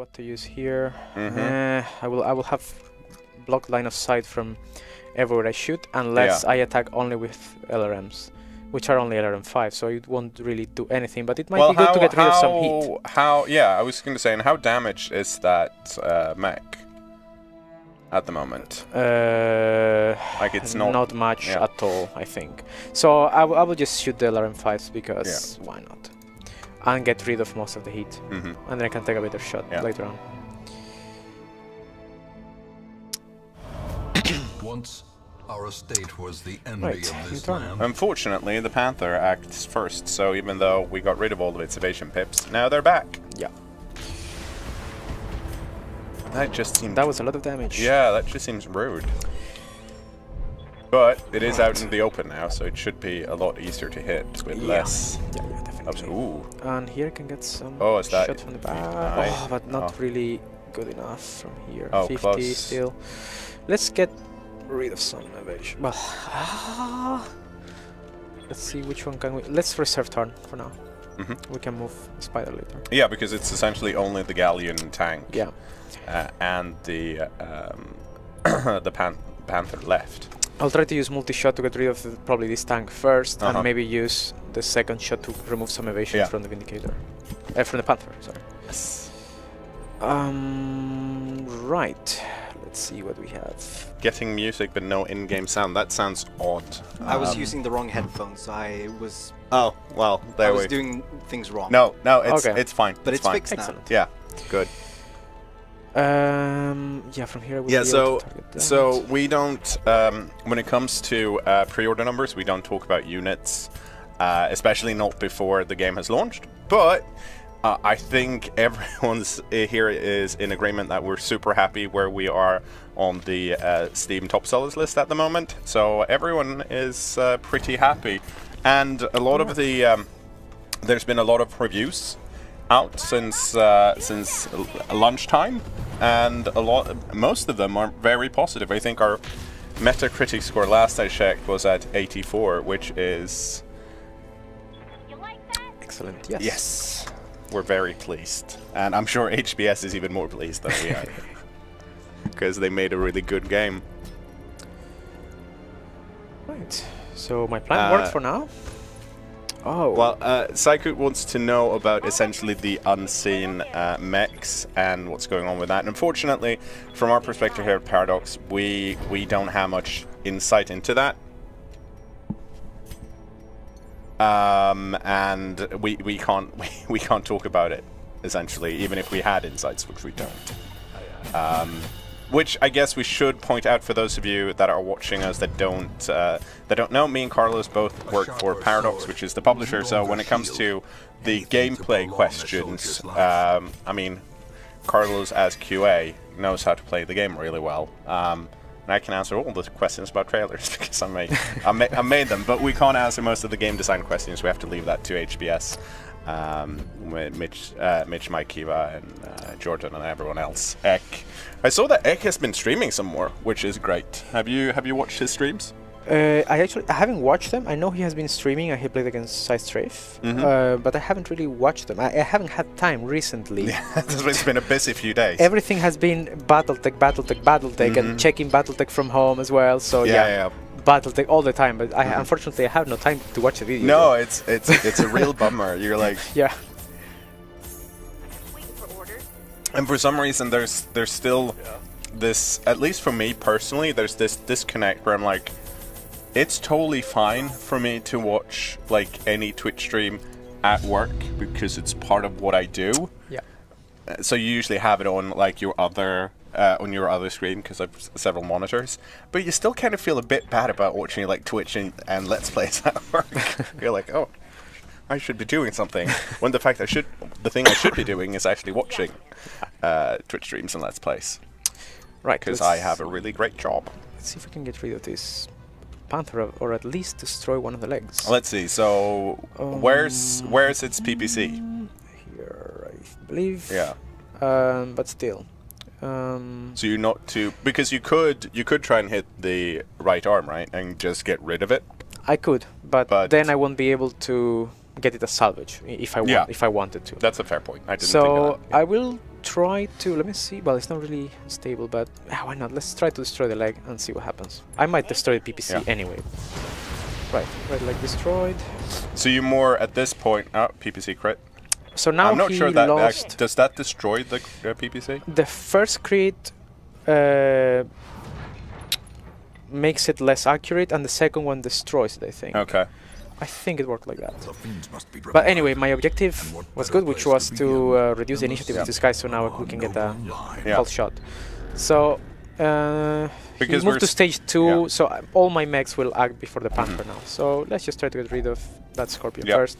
what to use here. I will have blocked line of sight from everywhere I shoot, unless I attack only with LRMs, which are only LRM 5, so it won't really do anything. But it might be good to get rid of some heat. Yeah, I was going to say, and how damaged is that mech at the moment? Like it's not much at all, I think. So I will just shoot the LRM 5s because why not? And get rid of most of the heat, and then I can take a better shot later on. Once our estate was the envy of this land. Unfortunately, the Panther acts first, so even though we got rid of all of its evasion pips, now they're back. Yeah. That just seems... That was a lot of damage. Yeah, that just seems rude. But it is out in the open now, so it should be a lot easier to hit with less... Yeah, definitely. Ooh. And here I can get some is that shot from the back. Oh, but not really good enough from here. 50 close. Still. Let's get rid of some evasion. Well, let's see which one can we... Let's reserve turn for now. We can move Spider later. Yeah, because it's essentially only the Galleon tank. Yeah. And the the Panther left. I'll try to use multi-shot to get rid of probably this tank first, and maybe use the second shot to remove some evasion from the Vindicator. From the Panther, sorry. Yes. Right. Let's see what we have. Getting music but no in-game sound. That sounds odd. I was using the wrong headphones. I was... Oh, well, there we... I was doing things wrong. No, it's fine. But it's fine. fixed Excellent. now. Yeah, good. Yeah, from here I will be able to target that. So we don't, when it comes to pre-order numbers, we don't talk about units, especially not before the game has launched. But I think everyone's here is in agreement that we're super happy where we are on the Steam top sellers list at the moment. So everyone is pretty happy, and a lot of the there's been a lot of reviews out since lunchtime, and most of them are very positive. I think our Metacritic score last I checked was at 84, which is excellent. Yes. Yes, we're very pleased, and I'm sure HBS is even more pleased than we are because they made a really good game. Right. So my plan worked for now. Oh. Well, Psycho wants to know about essentially the unseen mechs and what's going on with that. And unfortunately, from our perspective here at Paradox, we don't have much insight into that. And we can't talk about it, essentially, even if we had insights, which we don't. Which I guess we should point out for those of you that are watching us that don't know, me and Carlos both work for Paradox, which is the publisher. So when it comes to the gameplay questions, I mean, Carlos as QA knows how to play the game really well, and I can answer all the questions about trailers because I made them. But we can't answer most of the game design questions. We have to leave that to HBS. With Mitch, Mike, Kiva, and Jordan, and everyone else. Ek. I saw that Ek has been streaming some more, which is great. Have you watched his streams? I haven't watched them. I know he has been streaming and he played against Side Strafe, but I haven't really watched them. I haven't had time recently. Yeah, it's been a busy few days. Everything has been BattleTech, and checking BattleTech from home as well. So yeah. BattleTech all the time, but unfortunately I have no time to watch the video. No, it's a real bummer. You're like and for some reason there's still this, at least for me personally, there's this disconnect where I'm like, it's totally fine for me to watch like any Twitch stream at work because it's part of what I do. Yeah. So you usually have it on like your other on your other screen because I've several monitors, but you still kind of feel a bit bad about watching like Twitch and Let's Plays at work. You're like, oh, I should be doing something, when the thing I should be doing is actually watching Twitch streams and Let's Plays. Right. Because I have a really great job. Let's see if we can get rid of this Panther, or at least destroy one of the legs. Let's see. So where's its PPC? Here, I believe. Yeah. But still. So you're not too, because you could try and hit the right arm, right, and just get rid of it. I could, but then I won't be able to get it as salvage if I want, Yeah. if I wanted to. That's a fair point. I didn't think So of that. I will try to, let me see, well, it's not really stable, but why not? Let's try to destroy the leg and see what happens. I might destroy the PPC Yeah. anyway. Right, red leg destroyed. So you more at this point. PPC crit. So now I'm not he sure that lost does that destroy the PPC. the first crit. Makes it less accurate, and the second one destroys it, I think. Okay. I think it worked like that. The fiends must be But anyway, my objective was good, which was to reduce the than initiative Yeah. of this guy, so now we can get a Yeah. pulse shot. So, Because he moved to we're stage 2, yeah. so all my mechs will act before the Panther now. So let's just try to get rid of that Scorpion Yep. first.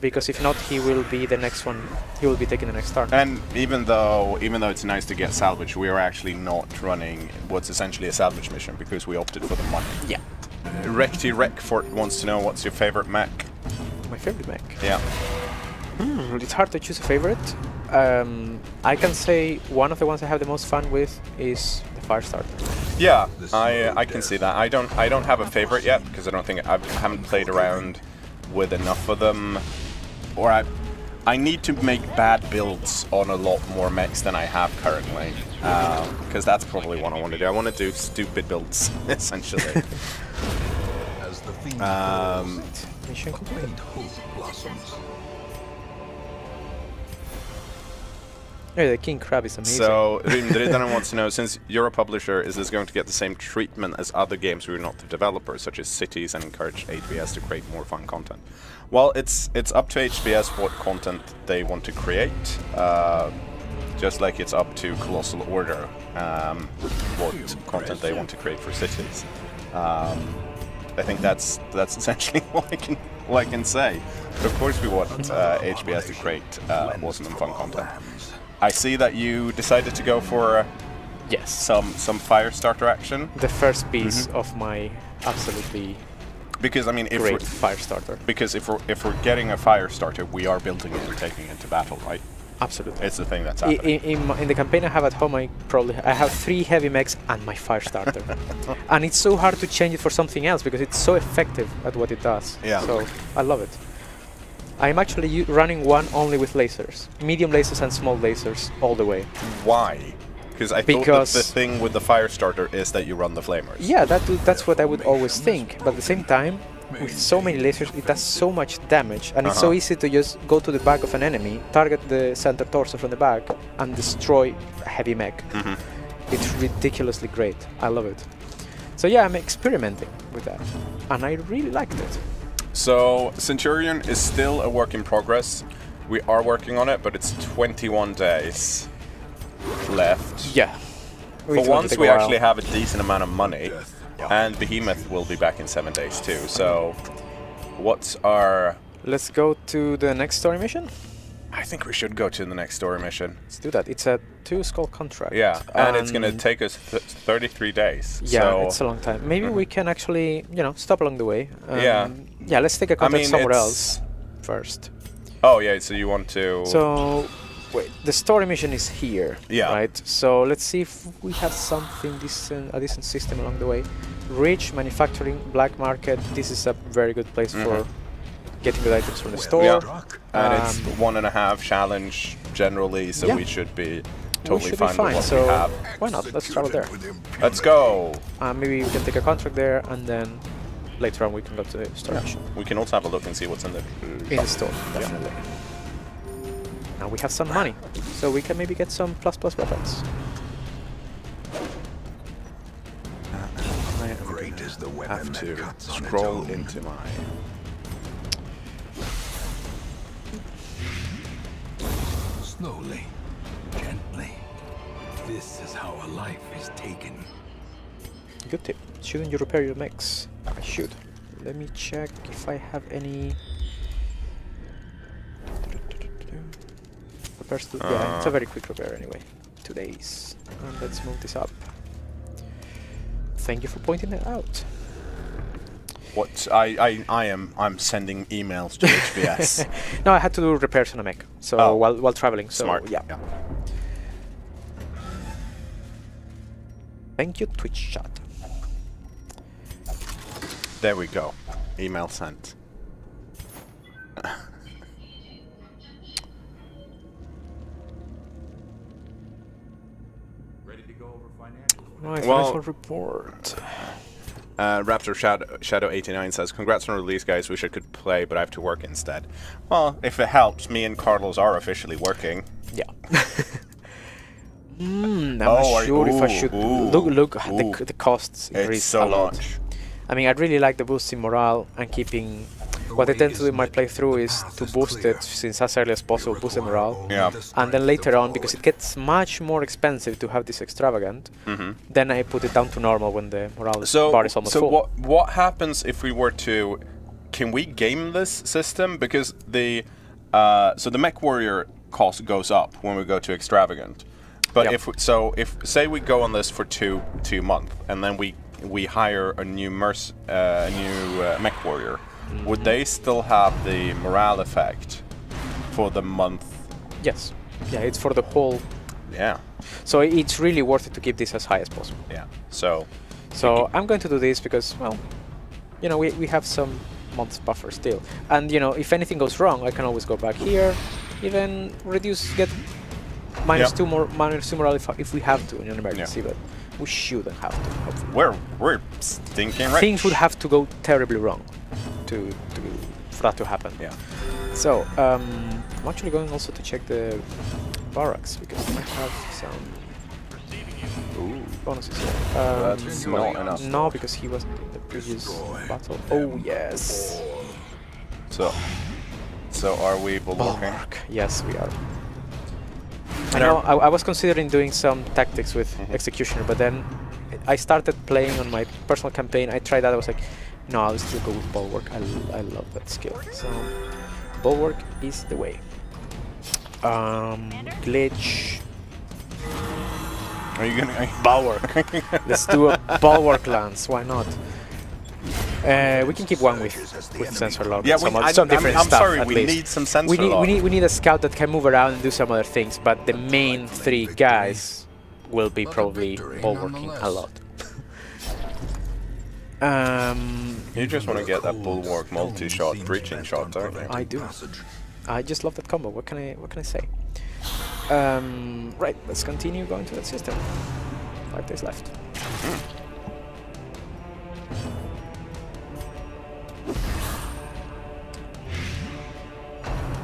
Because if not, he will be the next one. He will be taking the next turn. And even though it's nice to get salvage, we are actually not running what's essentially a salvage mission because we opted for the money. Yeah. Recti Reckfort wants to know what's your favorite mech. My favorite mech. Yeah. It's hard to choose a favorite. I can say one of the ones I have the most fun with is the Firestarter. Yeah, I can see that. I don't have a favorite yet because I haven't played around with enough of them, or I need to make bad builds on a lot more mechs than I have currently, because that's probably what I want to do. I want to do stupid builds essentially. As the fiend Mission complete. and hope blossoms. Yeah, the King Crab is amazing. So Rimdridan wants to know, since you're a publisher, is this going to get the same treatment as other games who are not the developers, such as Cities, and encourage HBS to create more fun content? Well, it's up to HBS what content they want to create, just like it's up to Colossal Order what content they want to create for Cities. I think that's essentially what I can say. But of course, we want HBS to create awesome and fun content. I see that you decided to go for yes, some Firestarter action. the first piece of my absolutely Because I mean, if great we're, Firestarter. because if we're getting a Firestarter, we are building it and taking it into battle, right? Absolutely. It's the thing that's happening. In the campaign I have at home, I have 3 heavy mechs and my Firestarter. And it's so hard to change it for something else because it's so effective at what it does. Yeah. So I love it. I'm actually running one only with lasers. Medium lasers and small lasers all the way. Why? Because I thought that the thing with the Firestarter is that you run the flamers. Yeah, that's what I would always think. But at the same time, with so many lasers, it does so much damage, and it's so easy to just go to the back of an enemy, target the center torso from the back, and destroy a heavy mech. It's ridiculously great. I love it. So yeah, I'm experimenting with that, and I really liked it. So Centurion is still a work in progress. We are working on it, but it's 21 days left. Yeah. For once, we actually have a decent amount of money, and Behemoth will be back in 7 days too. So, what's our? Let's go to the next story mission. I think we should go to the next story mission. Let's do that. It's a 2-skull contract. Yeah, and it's gonna take us 33 days. Yeah, so it's a long time. Maybe we can actually, stop along the way. Yeah. Yeah, let's take a contract somewhere it's- else first. Oh yeah, so you want to? So, wait, the story mission is here, Yeah. right? So let's see if we have something decent, a decent system along the way. Rich manufacturing, black market. This is a very good place for getting good items from the store. Yeah. And it's 1.5 challenge generally, so Yeah. we should be We totally should fine be fine. with what So we have. why not? Let's travel there. Let's go. Maybe we can take a contract there, and then later on we can go to the store mission. We can also have a look and see what's in the In the store, definitely. Now we have some money, so we can maybe get some plus weapons. Great is the I weapon have that to cuts on its scroll own. into my. Slowly, gently. This is how a life is taken. Good tip. Shouldn't you repair your mechs? I should. Let me check if I have any. Repairs to. Yeah, it's a very quick repair anyway. 2 days. And let's move this up. Thank you for pointing that out. What I'm sending emails to HBS. No, I had to do repairs on a mech. So Oh. while traveling. So Smart. yeah. Thank you, Twitch chat. There we go. Email sent. Right, Well- final report. Raptor Shadow 89 says, "Congrats on release, guys. Wish I could play, but I have to work instead." Well, if it helps, me and Carlos are officially working. Yeah. I'm Oh, not sure if I ooh, should ooh, look at ooh. the costs It's increase so a lot. much. I mean, I really like the boost in morale and keeping. What I tend to do in my playthrough is to boost it since as early as possible, boost the morale, Yeah. and then later on, because it gets much more expensive to have this extravagant, then I put it down to normal when the morale bar is almost so full. what happens if we were to? Can we game this system? Because the so the Mech Warrior cost goes up when we go to extravagant. But Yep. if say we go on this for two months and then we hire a new Mech Warrior, would they still have the morale effect for the month? Yes. Yeah, it's for the whole. Yeah, So it's really worth it to keep this as high as possible. yeah. So So I'm going to do this because, well, you know, we have some months buffer still. And, you know, if anything goes wrong, I can always go back here, even get minus Yeah. two morale if we have to in an emergency, but we shouldn't have to, hopefully. we're stinking rich. Things would have to go terribly wrong for that to happen. Yeah. So, I'm actually going also to check the barracks because I have some bonuses here. That's not enough. No, because he wasn't in the previous battle. Oh, yes. So are we bulwarking? Bulwark. Yes, we are. I know, I was considering doing some tactics with Executioner, but then I started playing on my personal campaign. I tried that, I was like, no, I'll still go with Bulwark. I love that skill. So, Bulwark is the way. Glitch. Are you gonna? Bulwark. Let's do a Bulwark lance, why not? We can keep one with sensor lock. Yeah, some different I'm stuff, sorry, at we least. need some sensor We need, lock. we need a scout that can move around and do some other things, but the main three guys will be probably bulwarking a lot. You just want to get that bulwark multi-shot breaching shot, don't you? I do. I just love that combo. What can I say? Right, let's continue going to that system. 5 days left.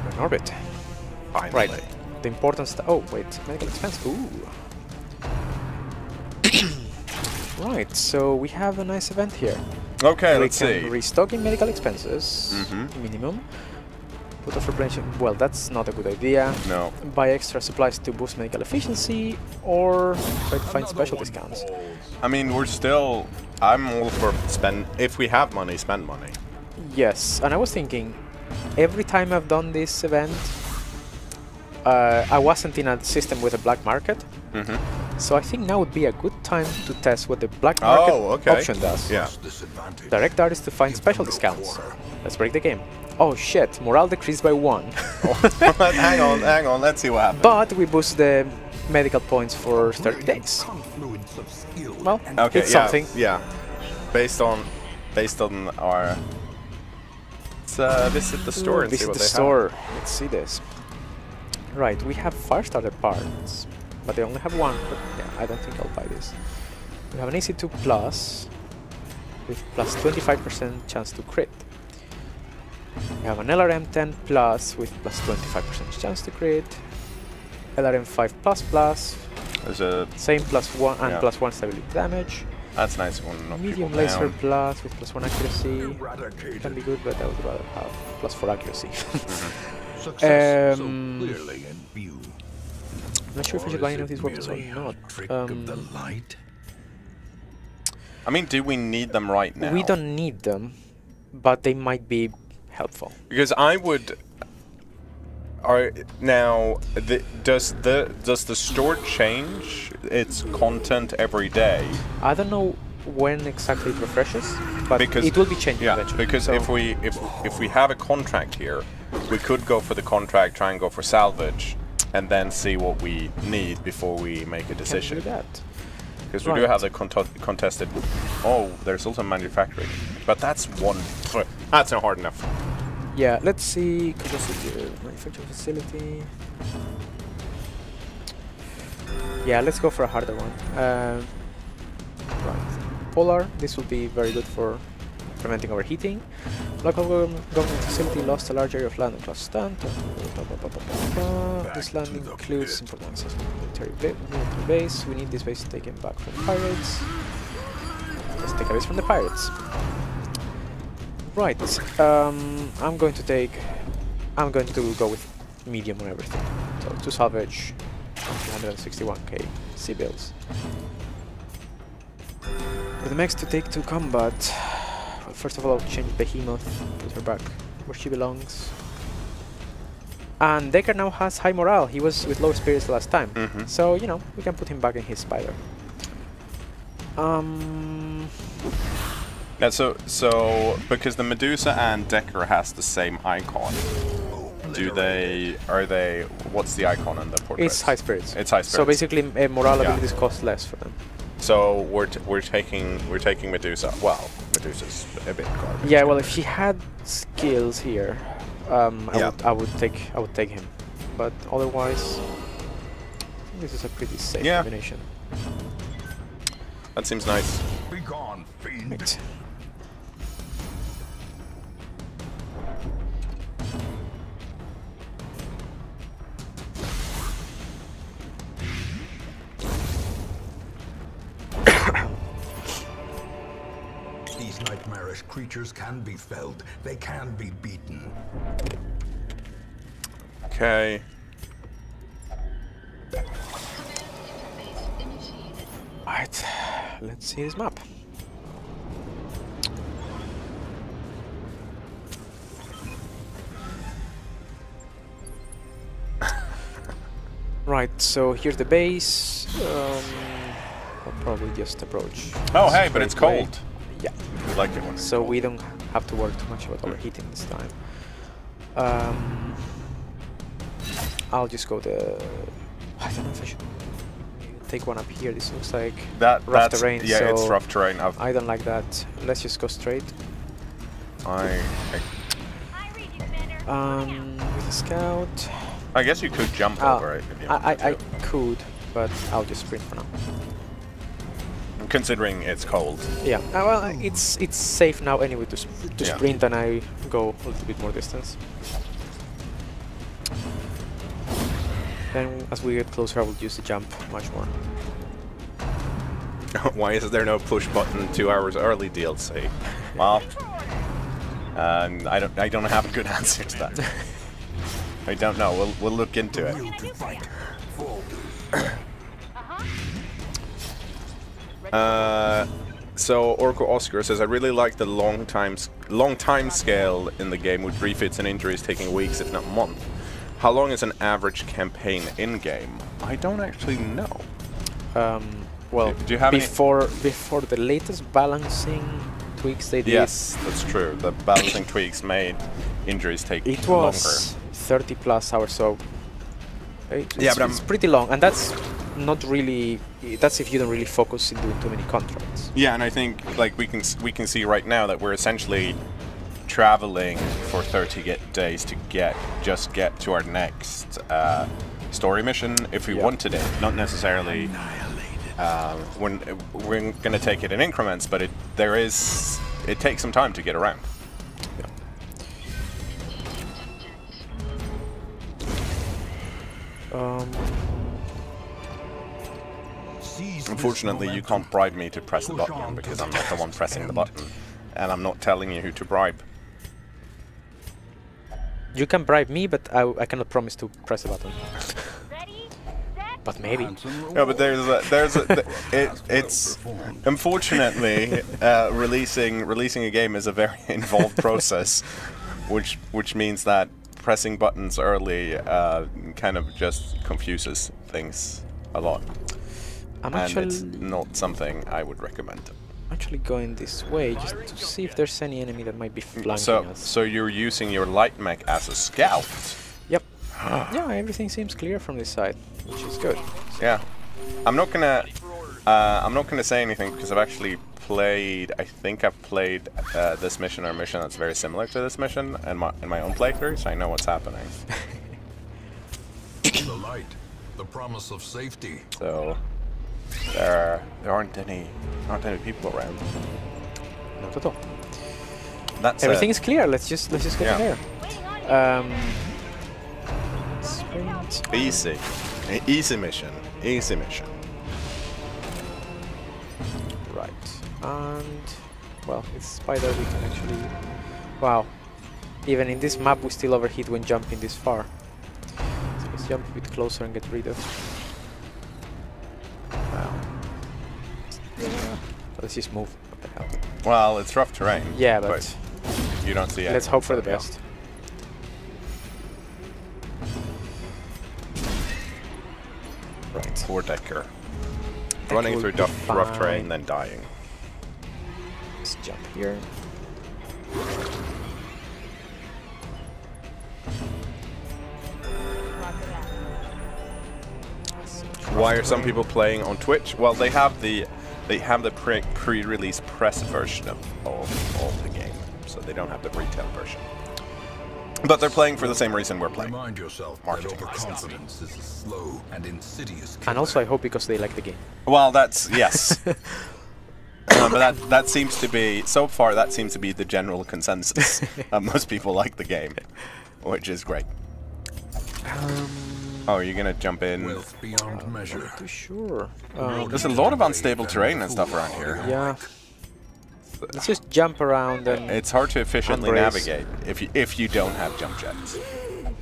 We're in orbit. Finally. Right. The important stuff. Oh wait, medical expense. Ooh. Right. So we have a nice event here. Okay, We let's can see. restock in medical expenses minimum. Put off replenishment. Well, that's not a good idea. No. Buy extra supplies to boost medical efficiency, or try to find special discounts. I mean, we're still. I'm all for spend. If we have money, spend money. Yes, and I was thinking, every time I've done this event, I wasn't in a system with a black market. So I think now would be a good time to test what the black market option does. Yeah. Direct dart is to find special discounts. Let's break the game. Oh shit, morale decreased by 1. hang on. Let's see what happens. But we boost the medical points for 30 days. Well, Okay, it's something. Yeah. Based on our. Let's visit the store and see Visit what the they store. Let's see this. Right, we have fire-starter parts, but they only have one. But yeah, I don't think I'll buy this. We have an AC2 Plus with plus 25% chance to crit. We have an LRM10 Plus with plus 25% chance to crit. LRM5 Plus Plus, have. There's a. same +1 and Yeah. +1 stability damage. That's nice one. Medium laser plus with +1 accuracy. Can be good, but I would rather have +4 accuracy. Success so Um, clearly in view. I'm not sure if I should buy any of these weapons or not. Trick of the light. I mean, do we need them right now? We don't need them, but they might be helpful. Because I would. Does the store change its content every day? I don't know when exactly it refreshes, but Because it will be changing eventually. because so if we have a contract here, we could go for the contract, try and go for salvage, and then see what we need before we make a can decision. do that. Because we do have the contested. Oh, there's also manufacturing, but that's one. That's not hard enough. Yeah, let's see. Capacity, manufacturing facility. Yeah, let's go for a harder one. Right. Polar, this will be very good for preventing overheating. Local government facility lost a large area of land and class stand. This land includes important access to military base. We need this base taken back from pirates. Let's take a base from the pirates. Right. I'm going to go with medium on everything. So to salvage 261k civils. For the mechs to take to combat, well, first of all I'll change Behemoth, put her back where she belongs. And Decker now has high morale. He was with low spirits last time. So, you know, we can put him back in his spider. Yeah, so because the Medusa and Decker has the same icon, what's the icon on the portrait? It's high spirits. It's high spirits. So basically morale abilities cost less for them. So we're taking Medusa. Well, Medusa's a bit garbage. Yeah, well, if he had skills here, I would take him. But otherwise, I think this is a pretty safe combination. That seems nice. Be gone, fiend. Right. These nightmarish creatures can be felled. They can be beaten. Okay. Right, let's see his map. Right, so here's the base. I'll probably just approach. Oh, hey, but it's away. cold. Yeah. We like it when it's So cold. we don't have to worry too much about overheating this time. I'll just go the... I don't know if I should take one up here. This looks like rough terrain. Yeah, so it's rough terrain. I don't like that. Let's just go straight. With a scout. I guess you could jump over it if you wanted I to. could, but I'll just sprint for now. Considering it's cold. Yeah, well, it's safe now anyway to Yeah. sprint, and I go a little bit more distance. Then, as we get closer, I will use the jump much more. Why is there no push button 2 hours early DLC? Well, I don't have a good answer to that. I don't know. We'll look into it. So Orko Oscar says, I really like the long time scale in the game with refits and injuries taking weeks, if not months. How long is an average campaign in game? I don't actually know. Well, do you have before the latest balancing tweaks they did. Yes, that's true. The balancing tweaks made injuries take It longer. was 30 plus hours, so it's but pretty long, and that's not really. That's if you don't really focus in doing too many contracts. Yeah, and I think like we can see right now that we're essentially traveling for 30 days to get to our next story mission if we wanted it. Not necessarily. We're going to take it in increments, but it takes some time to get around. Unfortunately, you can't bribe me to press the button because I'm not the one pressing the button, and I'm not telling you who to bribe. You can bribe me, but I cannot promise to press the button. But maybe. No, but it's unfortunately releasing a game is a very involved process, which means that pressing buttons early kind of just confuses things a lot. It's not something I would recommend. I'm actually going this way just to see if there's any enemy that might be flanking us. So you're using your light mech as a scout? Yep. Yeah, everything seems clear from this side, which is good. Yeah. I'm not gonna say anything because I've actually played. I think I've played this mission or a mission that's very similar to this mission in my own playthrough, so I know what's happening. The light, the promise of safety. So There aren't any people around. Not at all. That's Everything is clear. Let's just get Yeah. in there. Sprint. easy. Easy mission. Easy mission. Right. And well, it's spider. We can actually. Wow. Even in this map, we still overheat when jumping this far. So let's jump a bit closer and get rid of. Wow. Yeah. Let's just move. What the hell? Well, it's rough terrain. Yeah, but you don't see it. let's hope for the best. Right. Poor Decker. Running will through be rough terrain, fine. then dying. Let's jump here. Why are some people playing on Twitch? Well, they have the pre-release press version of the game, so they don't have the retail version. But they're playing for the same reason we're playing. Remind yourself that Marketing. overconfidence is a slow and insidious killer. And also, I hope because they like the game. Well, that's yes. But that seems to be so far. That seems to be the general consensus. Most people like the game, which is great. Oh, are you gonna jump in? Wealth beyond measure. Not too sure. There's a lot of unstable terrain and stuff around here. Yeah. Let's just jump around and It's hard to efficiently Embrace. navigate if you don't have jump jets.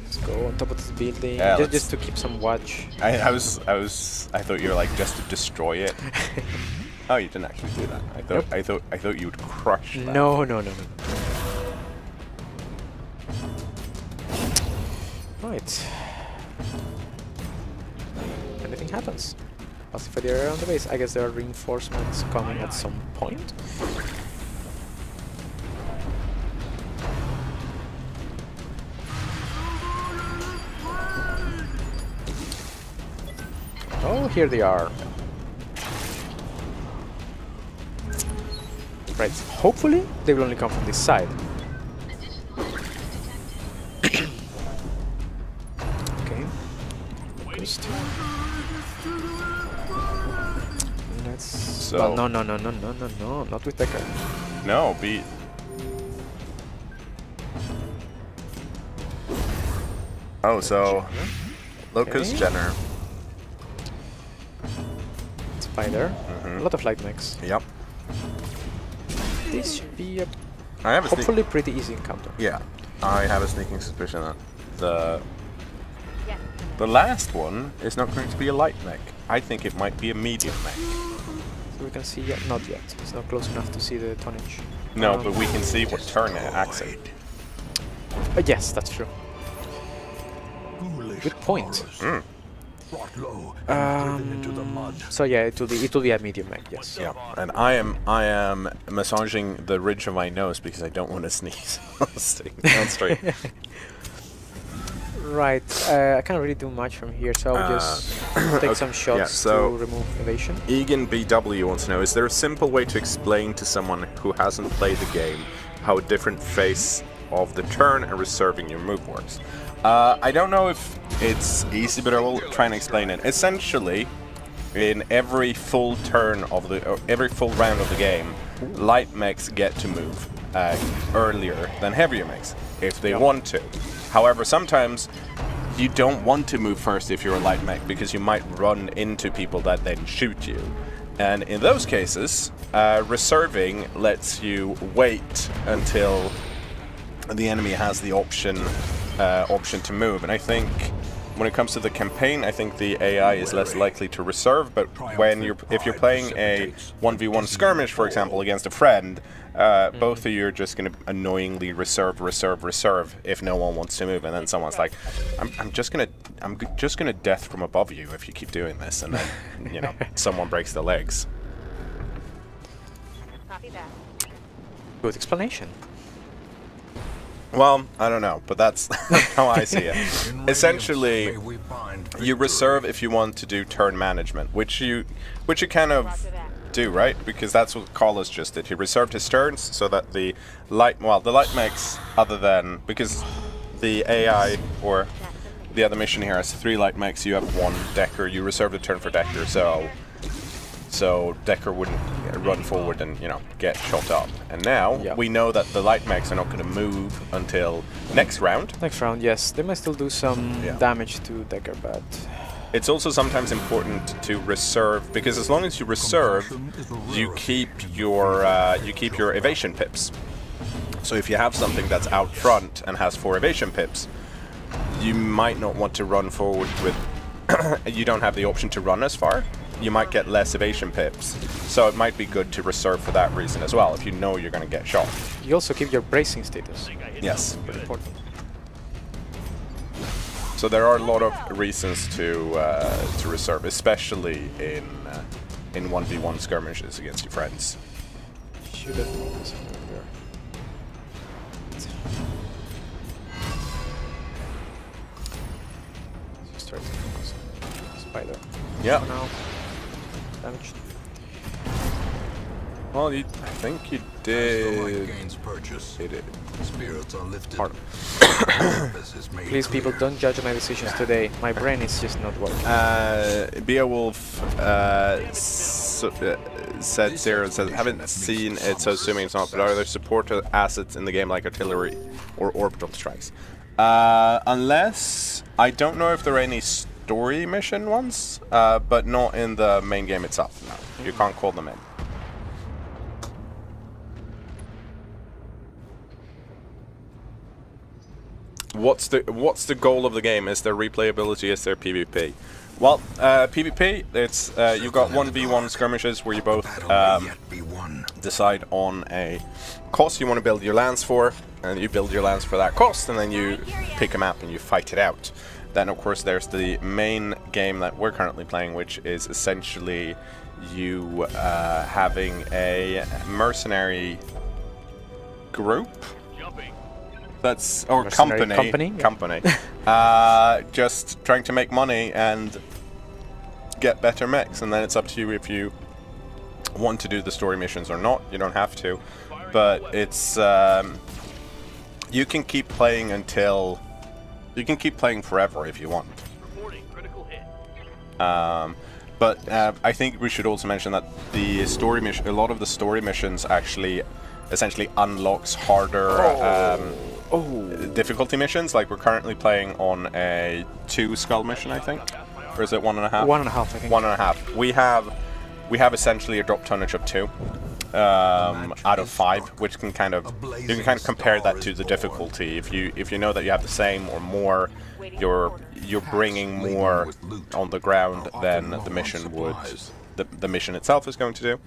let's go on top of this building. Yeah, just to keep some watch. I thought you were like just to destroy it. Oh, you didn't actually do that. I thought you would crush that. No. Right. Anything happens. Pacify the area around the base. I guess there are reinforcements coming at some point. Oh, here they are. Right. Hopefully, they will only come from this side. Okay. Focused. Let's. So- Well, no, not with Decker. No, be. Oh, so Locust Okay. Jenner. Spider. A lot of light mechs. Yep. This should be a I have a hopefully pretty easy encounter. Yeah, I have a sneaking suspicion that the last one is not going to be a light mech. I think it might be a medium mech. So we can see yet, not yet. It's not close enough to see the tonnage. No, but we can see what turn it acts in. Yes, that's true. Ghoulish Good point. horrors. Brought low and driven into the mud. So yeah, it will be a medium mech. Yes. Yeah, and I am massaging the ridge of my nose because I don't want to sneeze on stream. Right. I can't really do much from here, so I'll just take some shots so- to remove evasion. Egan BW wants to know, is there a simple way to explain to someone who hasn't played the game how a different phase of the turn and reserving your move works? I don't know if it's easy, but I will try and explain it. Essentially, in every full turn of every full round of the game, light mechs get to move earlier than heavier mechs if they want to. However, sometimes you don't want to move first if you're a light mech because you might run into people that then shoot you. And in those cases, reserving lets you wait until the enemy has the option to move. And I think when it comes to the campaign, I think the AI is less likely to reserve. But if you're playing a 1v1 skirmish, for example, against a friend, both of you are just going to annoyingly reserve if no one wants to move, and then someone's like, I'm just gonna death from above you if you keep doing this, and then someone breaks their legs. Copy that. Good explanation. Well, I don't know, but that's how I see it. In Essentially, radiance, may we find you victory. reserve if you want to do turn management, which you kind of do, right? Because that's what Carlos just did. He reserved his turns so that the light mechs, other than because the AI or the other mission here has 3 light mechs, you have 1 Decker. You reserve the turn for Decker, so so Decker wouldn't run forward and, you know, get shot up. And now Yeah. we know that the light mechs are not going to move until next round. Next round, yes. They might still do some Yeah. damage to Decker, but... It's also sometimes important to reserve, because as long as you reserve, you keep your evasion pips. So if you have something that's out front and has 4 evasion pips, you might not want to run forward with... you don't have the option to run as far. You might get less evasion pips. So it might be good to reserve for that reason as well, if you know you're going to get shot. You also keep your bracing status. Yes. Very important. So there are a lot of reasons to reserve, especially in 1v1 skirmishes against your friends. Should have moved this earlier. Just try to focus on Spider. Yeah. For now. Damage. Well, I think you As the light did. gains purchase, It did. spirits are lifted. Pardon. Purpose is made Please, people, clear. don't judge my decisions today. My brain is just not working. Beowulf said Zero says, haven't seen it, so assuming it's not, but are there support assets in the game like artillery or orbital strikes? Unless, I don't know if there are any story mission ones, but not in the main game itself. No, you can't call them in. What's the goal of the game? Is there replayability? Is there PvP? Well, PvP, it's you've got 1v1 skirmishes where you both Battle may yet be won. decide on a cost you want to build your lands for, and you build your lands for that cost, and then you pick a map and you fight it out. Then, of course, there's the main game that we're currently playing, which is essentially you having a mercenary group. That's or Mercenary company. company? Just trying to make money and get better mechs, and then it's up to you if you want to do the story missions or not. You don't have to, but it's you can keep playing until you can keep playing forever if you want. But I think we should also mention that the story mission, a lot of the story missions actually essentially unlocks harder difficulty missions. Like we're currently playing on a 2 skull mission, I think, or is it 1.5? 1.5, I think. 1.5. We have essentially a drop tonnage of 2 out of 5, which can kind of compare that to the difficulty. If you know that you have the same or more, you're bringing more on the ground than the mission would. The mission itself is going to do.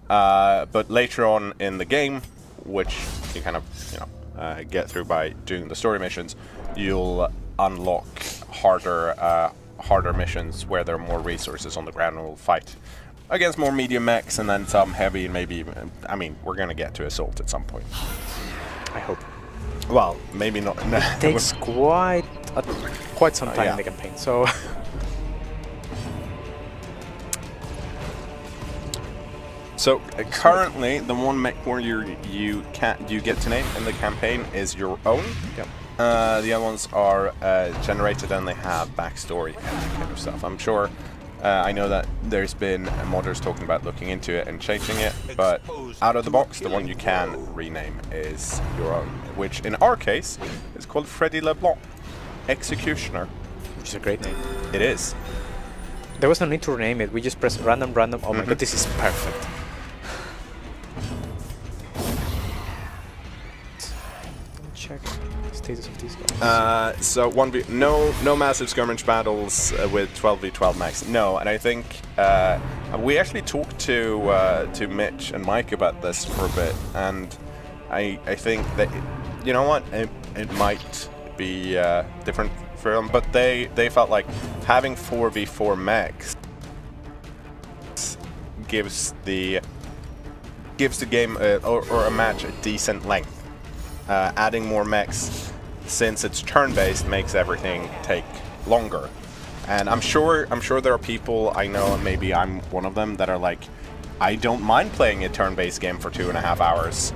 But later on in the game, which you kind of get through by doing the story missions, you'll unlock harder missions where there are more resources on the ground, and we'll fight against more medium mechs and then some heavy, and maybe even, I mean, we're going to get to assault at some point. I hope. Well, maybe not. It takes quite some time yeah. in the campaign, so... So currently, the one mech where you get to name in the campaign is your own. Yep. The other ones are generated and they have backstory and that kind of stuff. I'm sure. I know that there's been modders talking about looking into it and changing it, but out of the box, the one you can rename is your own, which in our case is called Freddy LeBlanc, Executioner. Which is a great name. It is. There was no need to rename it, we just pressed random. Oh my god, this is perfect. Check the status of these guys. So no massive skirmish battles with 12v12 max. No, and I think we actually talked to Mitch and Mike about this for a bit, and I think that you know what, it might be different for them, but they felt like having 4v4 mechs gives the game or a match a decent length. Adding more mechs, since it's turn-based, makes everything take longer. And I'm sure there are people I know, and maybe I'm one of them, that are like, I don't mind playing a turn-based game for 2.5 hours.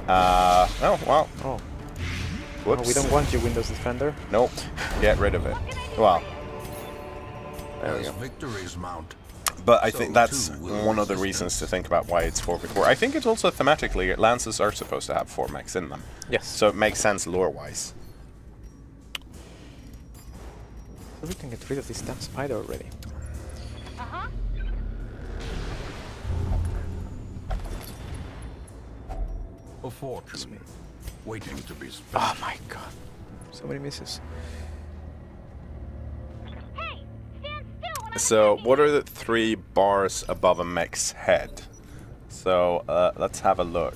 Oh well. Oh. Whoops. No, we don't want you, Windows Defender. Nope. Get rid of it. Well. There we As go. victories mount, But I think that's one of the reasons to think about why it's 4v4. I think it's also thematically, Lances are supposed to have 4 mechs in them. Yes. So it makes sense lore-wise. We can get rid of this damn spider already. A fortune waiting to be spent. Oh my god. So many misses. So, what are the 3 bars above a mech's head? So, let's have a look.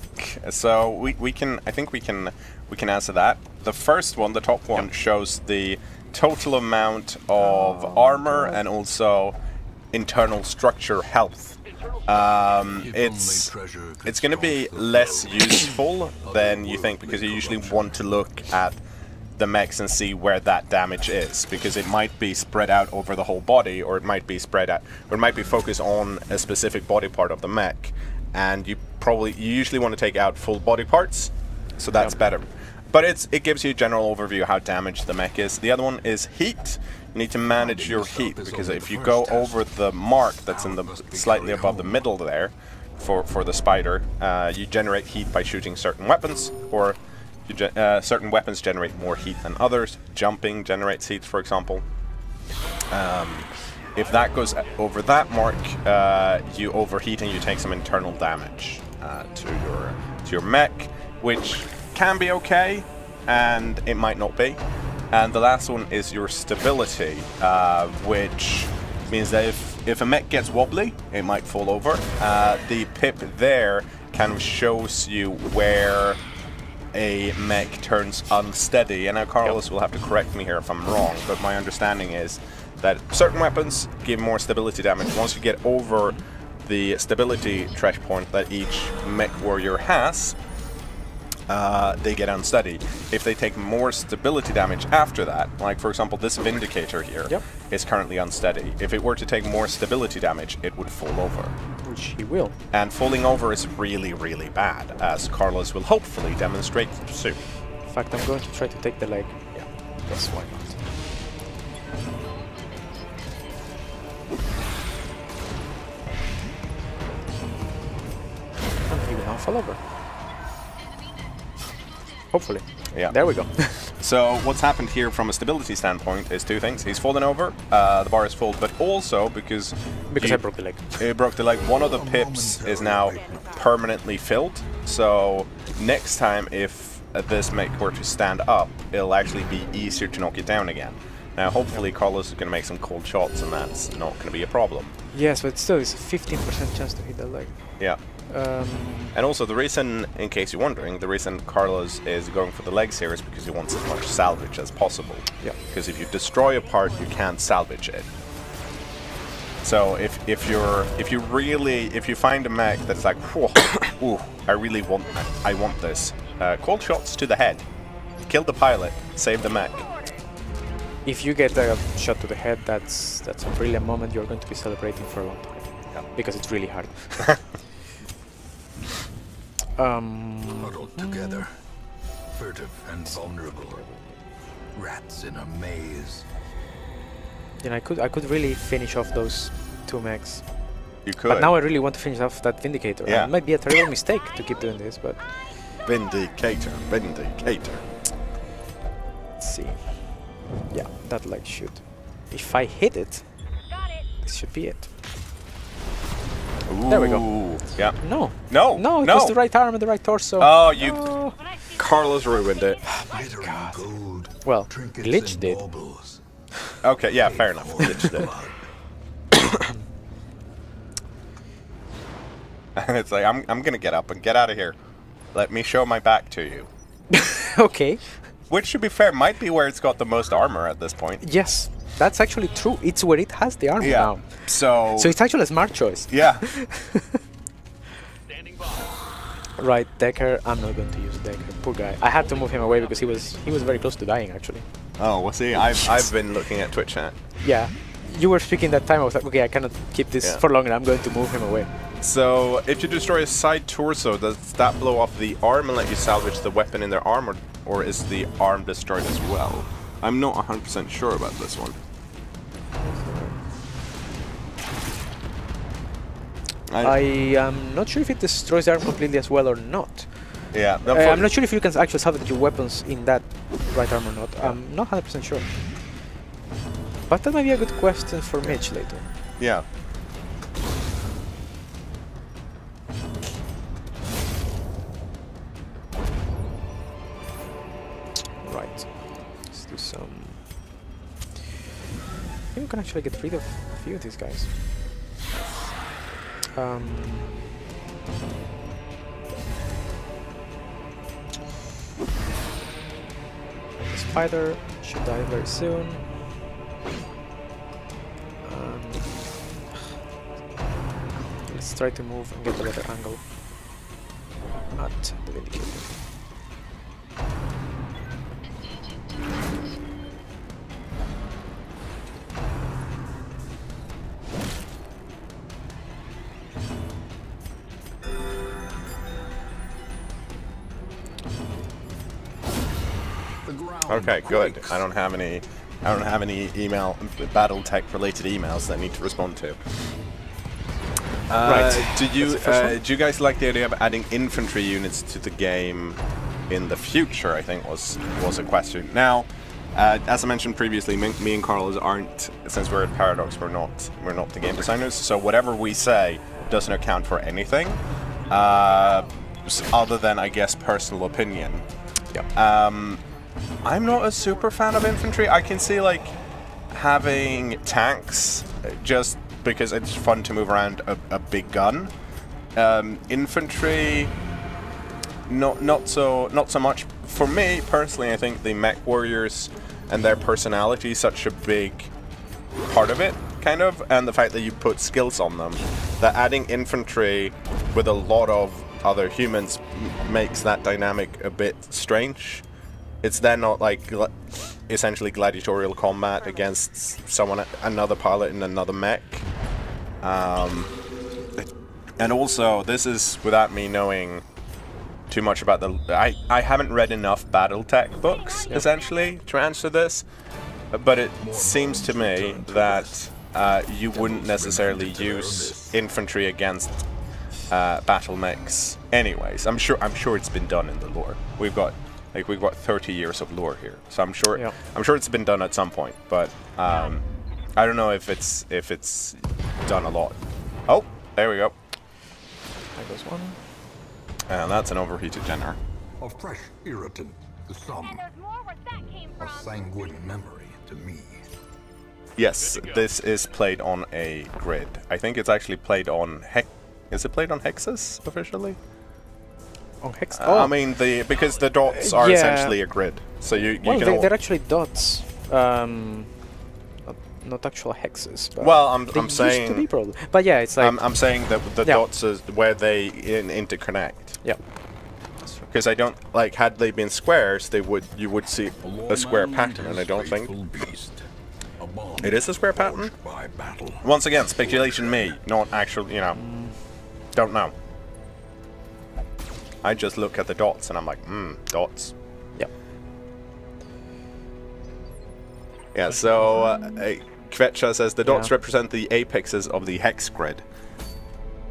So, we can, I think we can answer that. The first one, the top one, shows the total amount of armor and also internal structure health. It's going to be less useful than you think, because you usually want to look at the mechs and see where that damage is, because it might be spread out over the whole body, or it might be spread out, or it might be focused on a specific body part of the mech, and you usually want to take out full body parts, so that's better. But it gives you a general overview of how damaged the mech is. The other one is heat. You need to manage your heat, because if you go over the mark that's in the slightly above the middle there for the spider, you generate heat by shooting certain weapons, or certain weapons generate more heat than others. Jumping generates heat, for example. If that goes over that mark, you overheat and you take some internal damage to your mech, which can be okay, and it might not be. And the last one is your stability, which means that if a mech gets wobbly, it might fall over. The pip there kind of shows you where a mech turns unsteady, and now Carlos will have to correct me here if I'm wrong, but my understanding is that certain weapons give more stability damage. Once you get over the stability threshold point that each mech warrior has, they get unsteady. If they take more stability damage after that, like for example this Vindicator here is currently unsteady. If it were to take more stability damage, it would fall over. Which he will. And falling over is really, really bad, as Carlos will hopefully demonstrate soon. In fact, I'm going to try to take the leg. Yeah, that's why not. And he will not fall over. Hopefully. Yeah. There we go. So what's happened here from a stability standpoint is 2 things. He's fallen over, the bar is full, but also because I broke the leg. It broke the leg. One of the pips is now permanently filled. So next time if this mech were to stand up, it'll actually be easier to knock it down again. Now hopefully Carlos is going to make some cold shots and that's not going to be a problem. Yes, but still it's a 15% chance to hit the leg. Yeah. And also the reason, in case you're wondering, the reason Carlos is going for the legs here is because he wants as much salvage as possible. Yeah. Because if you destroy a part, you can't salvage it. So if you find a mech that's like, whoa, ooh, I want this. Cold shots to the head. Kill the pilot, save the mech. If you get a shot to the head, that's a brilliant moment. You're going to be celebrating for a long time. Yeah. Because it's really hard. Huddled together, furtive and vulnerable, rats in a maze. Then I could really finish off those 2 mechs. You could. But now I really want to finish off that Vindicator. Yeah. It might be a terrible mistake to keep doing this, but... Vindicator. Let's see. Yeah, that leg should. If I hit it, this should be it. Ooh. There we go. Yeah. No, No. it was the right arm and the right torso. Oh, you... No. Carlos ruined it. Oh my Glittering god. gold, Well, trinkets Glitch and did. baubles. Okay, yeah, fair enough. Glitch did. And it's like, I'm gonna get up and get out of here. Let me show my back to you. Okay. Which, to be fair, might be where it's got the most armor at this point. Yes, that's actually true. It's where it has the armor now. So So it's actually a smart choice. yeah. Right, Decker. I'm not going to use Decker. Poor guy. I had to move him away because he was very close to dying actually. Oh, well, see, I've been looking at Twitch chat. Yeah. You were speaking that time. I was like, okay, I cannot keep this for longer. I'm going to move him away. So, if you destroy a side torso, does that blow off the arm and let you salvage the weapon in their arm, or is the arm destroyed as well? I'm not 100% sure about this one. I am not sure if it destroys the arm completely as well or not. Yeah. I'm not sure if you can actually salvage your weapons in that right arm or not. I'm not 100% sure. But that might be a good question for Mitch later. Yeah. Right. Let's do some... I think we can actually get rid of a few of these guys. The spider should die very soon. Let's try to move and get a better angle at the Vindicator. Okay, good. I don't have any email BattleTech related emails that I need to respond to. Right. Do you guys like the idea of adding infantry units to the game in the future? I think was a question. Now, as I mentioned previously, me and Carl aren't, since we're at Paradox, we're not the game designers. So whatever we say doesn't account for anything, other than, I guess, personal opinion. Yeah. I'm not a super fan of infantry. I can see like having tanks just because it's fun to move around a big gun. Infantry, not so much. For me personally, I think the mech warriors and their personality is such a big part of it, kind of, and the fact that you put skills on them, that adding infantry with a lot of other humans makes that dynamic a bit strange. It's then not like essentially gladiatorial combat against another pilot in another mech. And also, this is without me knowing too much about I haven't read enough BattleTech books, essentially, to answer this. But it seems to me that you wouldn't necessarily use infantry against battle mechs anyways. I'm sure it's been done in the lore. We've got 30 years of lore here, so I'm sure it's been done at some point, but I don't know if it's done a lot. Oh, there we go. There goes one. And that's an overheated generator. A fresh irritant to some. And there's more where that came A from. sanguine memory to me. Yes, this is played on a grid. I think it's actually played on Is it played on hexes officially? On hex. I mean because the dots are essentially a grid, so you well, can. They're actually dots, not actual hexes. But well, I'm used saying. to be probably. But yeah, it's like. I'm saying that the dots is where they interconnect. Yeah. Because I don't like had they been squares, you would see a square pattern, and I don't think it is a square pattern. By battle. Once again, speculation, me, not actual. Don't know. I just look at the dots and I'm like, dots. Yeah. Yeah, so Kvetcha says the dots represent the apexes of the hex grid.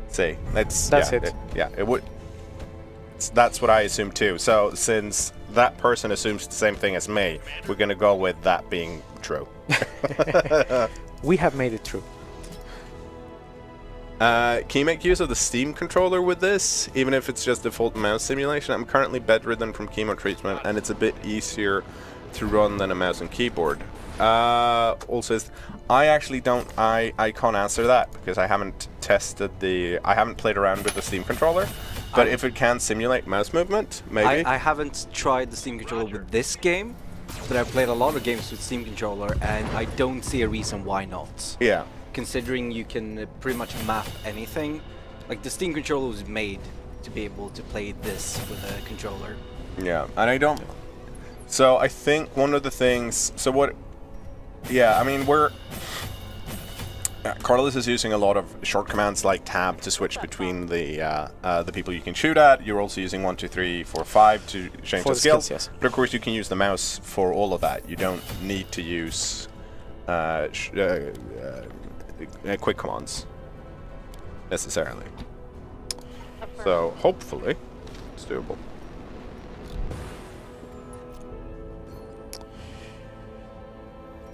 See, that's it. It would. That's what I assume too. So since that person assumes the same thing as me, we're gonna go with that being true. We have made it true. Can you make use of the Steam controller with this, even if it's just default mouse simulation? I'm currently bedridden from chemo treatment, and it's a bit easier to run than a mouse and keyboard. Also, I actually don't. I can't answer that because I haven't tested I haven't played around with the Steam controller. But if it can simulate mouse movement, maybe. I haven't tried the Steam controller with this game, but I've played a lot of games with Steam controller, and I don't see a reason why not. Yeah. Considering you can pretty much map anything. Like, the Steam controller was made to be able to play this with a controller. Yeah, and I don't... So, I think one of the things... So, what... Yeah, I mean, Carlos is using a lot of short commands like tab to switch between the people you can shoot at. You're also using 1, 2, 3, 4, 5 to change the skills. Yes. But, of course, you can use the mouse for all of that. You don't need to use... quick commands. necessarily. So hopefully it's doable.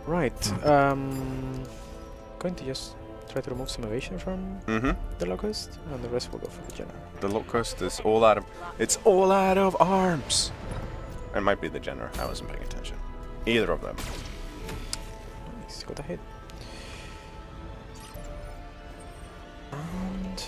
Right. Going to just try to remove some evasion from the Locust, and the rest will go for the Jenner. The Locust is all out of... It's all out of arms! It might be the Jenner. I wasn't paying attention. Either of them. Nice, got a hit. And...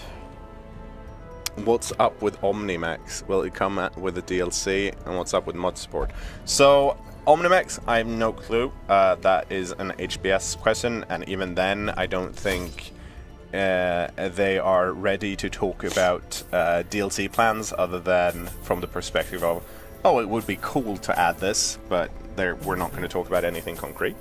What's up with Omnimax? Will it come with a DLC? And what's up with mod support? So, Omnimax, I have no clue. That is an HBS question, and even then, I don't think they are ready to talk about DLC plans other than from the perspective of, oh, it would be cool to add this, but we're not going to talk about anything concrete.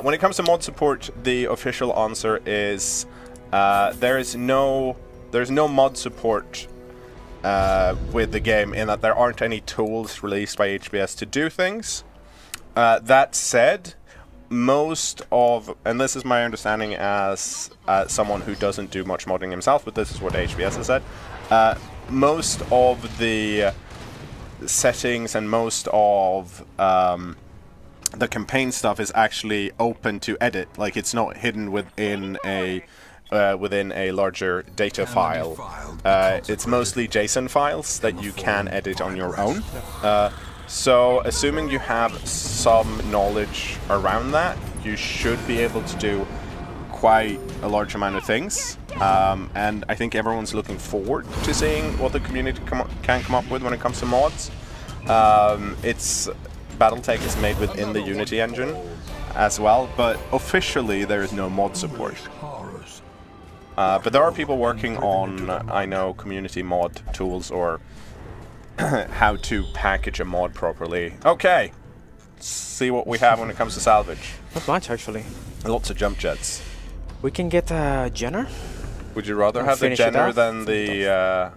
When it comes to mod support, the official answer is there's no mod support with the game, in that there aren't any tools released by HBS to do things. That said, most of, and this is my understanding as someone who doesn't do much modding himself, but this is what HBS has said, most of the settings and most of the campaign stuff is actually open to edit. Like, it's not hidden within a larger data file. It's mostly JSON files that you can edit on your own. So, assuming you have some knowledge around that, you should be able to do quite a large amount of things. And I think everyone's looking forward to seeing what the community can come up with when it comes to mods. BattleTech is made within the Unity engine as well, but officially there is no mod support. But there are people working on, I know, community mod tools or how to package a mod properly. Okay, see what we have when it comes to salvage. Not much, actually. Lots of jump jets. We can get a Jenner. Would you rather have the Jenner than the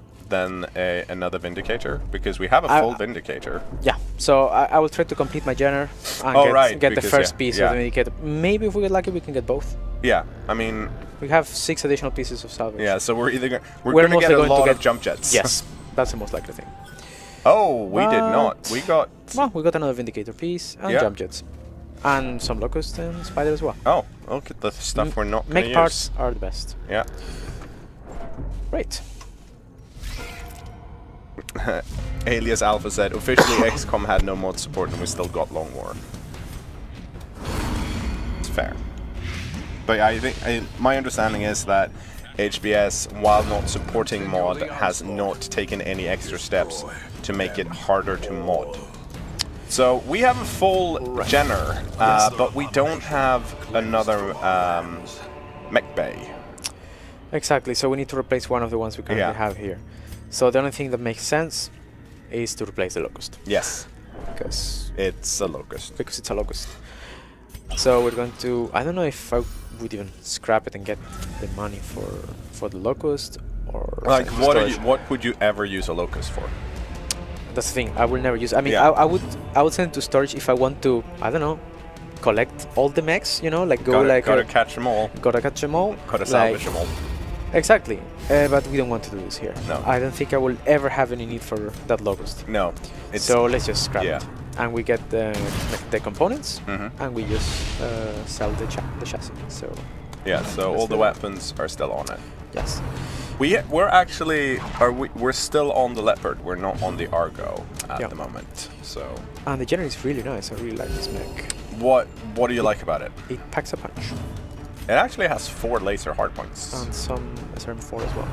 another Vindicator? Because we have a full Vindicator. Yeah, so I will try to complete my Jenner and get the first piece of the Vindicator. Maybe if we get lucky, we can get both. Yeah, I mean... We have 6 additional pieces of salvage. Yeah, so we're either going to get a lot of jump jets. Yes, that's the most likely thing. Oh, we did not. We got... Well, we got another Vindicator piece and jump jets. And some Locust and Spider as well. Oh, look at the stuff we're not going to use. Make parts are the best. Yeah. Right. Alias Alpha said, officially XCOM had no mod support and we still got Long War. It's fair. But I think my understanding is that HBS, while not supporting mod, has not taken any extra steps to make it harder to mod. So we have a full Jenner, but we don't have another mech bay. Exactly, so we need to replace one of the ones we currently have here. So the only thing that makes sense is to replace the Locust. Yes. Because it's a Locust. Because it's a Locust. So we're going to... I don't know if I would even scrap it and get the money for the Locust, or... Like, what would you ever use a Locust for? That's the thing, I will never use... I mean, I would send it to storage if I want to, I don't know, collect all the mechs, you know, like gotta catch them all. Gotta catch them all. Gotta salvage them all. Exactly, but we don't want to do this here. No. I don't think I will ever have any need for that Locust. No. So let's just scrap it. And we get the components, and we just sell the chassis. So yeah, so all the weapons are still on it. Yes. We're actually we're still on the Leopard. We're not on the Argo at the moment. So. And the Jenner is really nice. I really like this mech. What do you like about it? It packs a punch. It actually has 4 laser hardpoints. And some SRM4 as well.